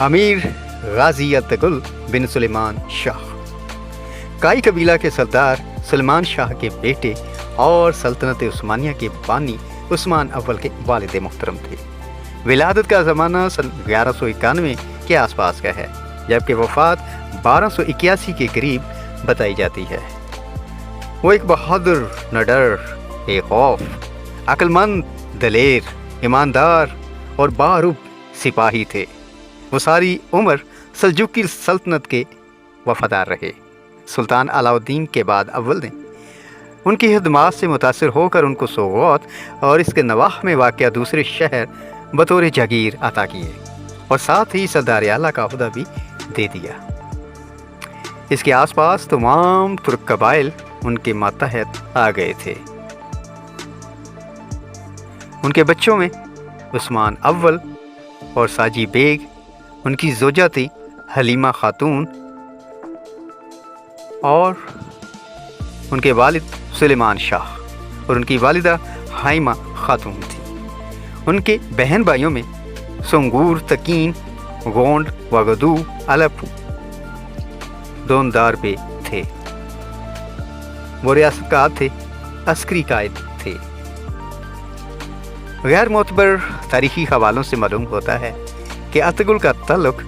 امیر غازی Ertugrul بن سلیمان شاہ کائی قبیلہ کے سردار سلیمان شاہ کے بیٹے اور سلطنت عثمانیہ کے بانی عثمان اول کے والد محترم تھے۔ ولادت کا زمانہ سن 1191 کے آس پاس کا ہے، جبکہ وفات 1281 کے قریب بتائی جاتی ہے۔ وہ ایک بہادر، نڈر، بے خوف، عقل مند، دلیر، ایماندار اور باروب سپاہی تھے۔ وہ ساری عمر سلجوقی سلطنت کے وفادار رہے۔ سلطان علاء الدین کے بعد اول نے ان کی خدمات سے متاثر ہو کر ان کو سوغوت اور اس کے نواح میں واقع دوسرے شہر بطور جاگیر عطا کیے اور ساتھ ہی سردار اعلیٰ کا عہدہ بھی دے دیا۔ اس کے آس پاس تمام ترک قبائل ان کے ماتحت آ گئے تھے۔ ان کے بچوں میں عثمان اول اور ساجی بیگ، ان کی زوجہ تھی حلیمہ خاتون، اور ان کے والد سلیمان شاہ اور ان کی والدہ حائمہ خاتون تھی۔ ان کے بہن بھائیوں میں سنگور، تکین، گونڈ، وگدو، الپ، دوندار بے تھے۔ وہ ریاست کار تھے، عسکری قائد تھے۔ غیر معتبر تاریخی حوالوں سے معلوم ہوتا ہے کہ ارطغرل کا تعلق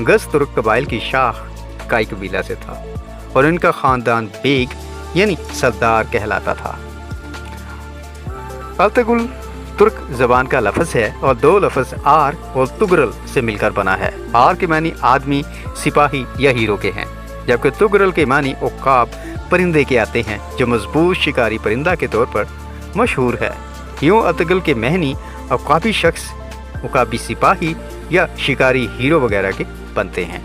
گز ترک قبائل کی شاخ کائی قبیلہ سے تھا اور ان کا خاندان بیگ یعنی سردار کہلاتا تھا۔ ارطغرل ترک زبان کا لفظ ہے اور دو لفظ آر اور تغرل سے مل کر بنا ہے۔ آر کے معنی آدمی، سپاہی یا ہیرو کے ہیں، جبکہ تغرل کے معنی عقاب، پرندے کے آتے ہیں جو مضبوط شکاری پرندہ کے طور پر مشہور ہے۔ یوں ارطغرل کے معنی عقابی شخص، عقابی سپاہی یا شکاری ہیرو وغیرہ کے بنتے ہیں۔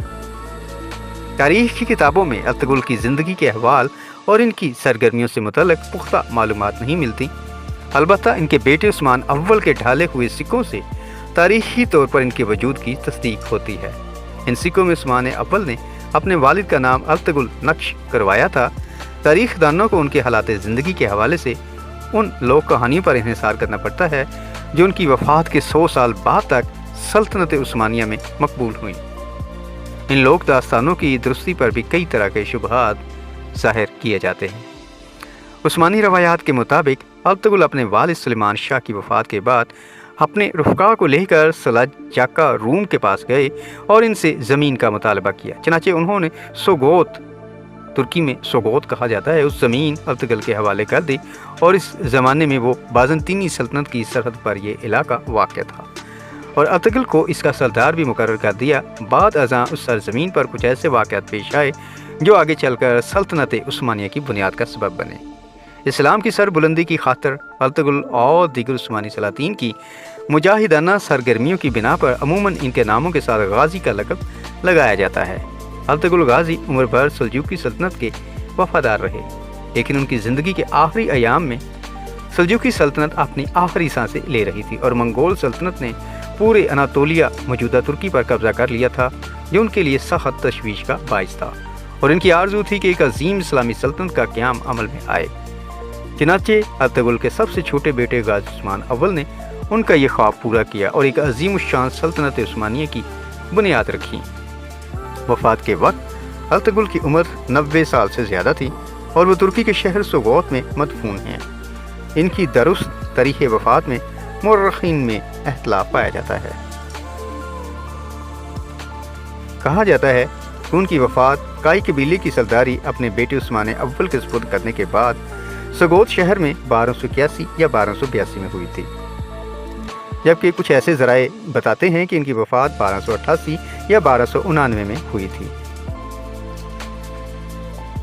تاریخ کی کتابوں میں ارطغرل کی زندگی کے احوال اور ان کی سرگرمیوں سے متعلق پختہ معلومات نہیں ملتی، البتہ ان کے بیٹے عثمان اول کے ڈھالے ہوئے سکوں سے تاریخی طور پر ان کے وجود کی تصدیق ہوتی ہے۔ ان سکوں میں عثمان اول نے اپنے والد کا نام ارطغرل نقش کروایا تھا۔ تاریخ دانوں کو ان کے حالات زندگی کے حوالے سے ان لوک کہانیوں پر انحصار کرنا پڑتا ہے جو ان کی وفات کے 100 سال بعد تک سلطنت عثمانیہ میں مقبول ہوئیں۔ ان لوک داستانوں کی درستی پر بھی کئی طرح کے شبہات ظاہر کیے جاتے ہیں۔ عثمانی روایات کے مطابق ارطغرل اپنے والد سلیمان شاہ کی وفات کے بعد اپنے رفقا کو لے کر سلجاقہ روم کے پاس گئے اور ان سے زمین کا مطالبہ کیا۔ چنانچہ انہوں نے سوگوت، ترکی میں سوگوت کہا جاتا ہے، اس زمین ارطغرل کے حوالے کر دی اور اس زمانے میں وہ بازنطینی سلطنت کی سرحد پر یہ علاقہ واقع تھا اور ارطغرل کو اس کا سردار بھی مقرر کر دیا۔ بعد ازاں اس سرزمین پر کچھ ایسے واقعات پیش آئے جو آگے چل کر سلطنت عثمانیہ کی بنیاد کا سبب بنے۔ اسلام کی سر بلندی کی خاطر ارطغرل اور دیگر عثمانی سلاطین کی مجاہدانہ سرگرمیوں کی بنا پر عموماً ان کے ناموں کے ساتھ غازی کا لقب لگایا جاتا ہے۔ ارطغرل غازی عمر بھر سلجوقی سلطنت کے وفادار رہے، لیکن ان کی زندگی کے آخری ایام میں سلجوقی سلطنت اپنی آخری سانسیں لے رہی تھی اور منگول سلطنت نے پورے اناطولیہ موجودہ ترکی پر قبضہ کر لیا تھا، جو ان کے لیے سخت تشویش کا باعث تھا اور ان کی آرزو تھی کہ ایک عظیم اسلامی سلطنت کا قیام عمل میں آئے۔ چنانچہ ارطغرل کے سب سے چھوٹے بیٹے غازی عثمان اول نے ان کا یہ خواب پورا کیا اور ایک عظیم الشان سلطنت عثمانیہ کی بنیاد رکھی۔ وفات کے وقت ارطغرل کی عمر 90 سال سے زیادہ تھی اور وہ ترکی کے شہر سوگوت میں مدفون ہیں۔ ان کی درست تاریخ وفات میں مورخین میں اختلاف پایا جاتا ہے۔ کہا جاتا ہے کہ ان کی وفات کائی قبیلے کی سرداری اپنے بیٹے عثمان اول کے سپرد کرنے کے بعد سوگوت شہر میں 1281 یا 1282 میں ہوئی تھی، جبکہ کچھ ایسے ذرائع بتاتے ہیں کہ ان کی وفات 1288 یا 1299 میں ہوئی تھی۔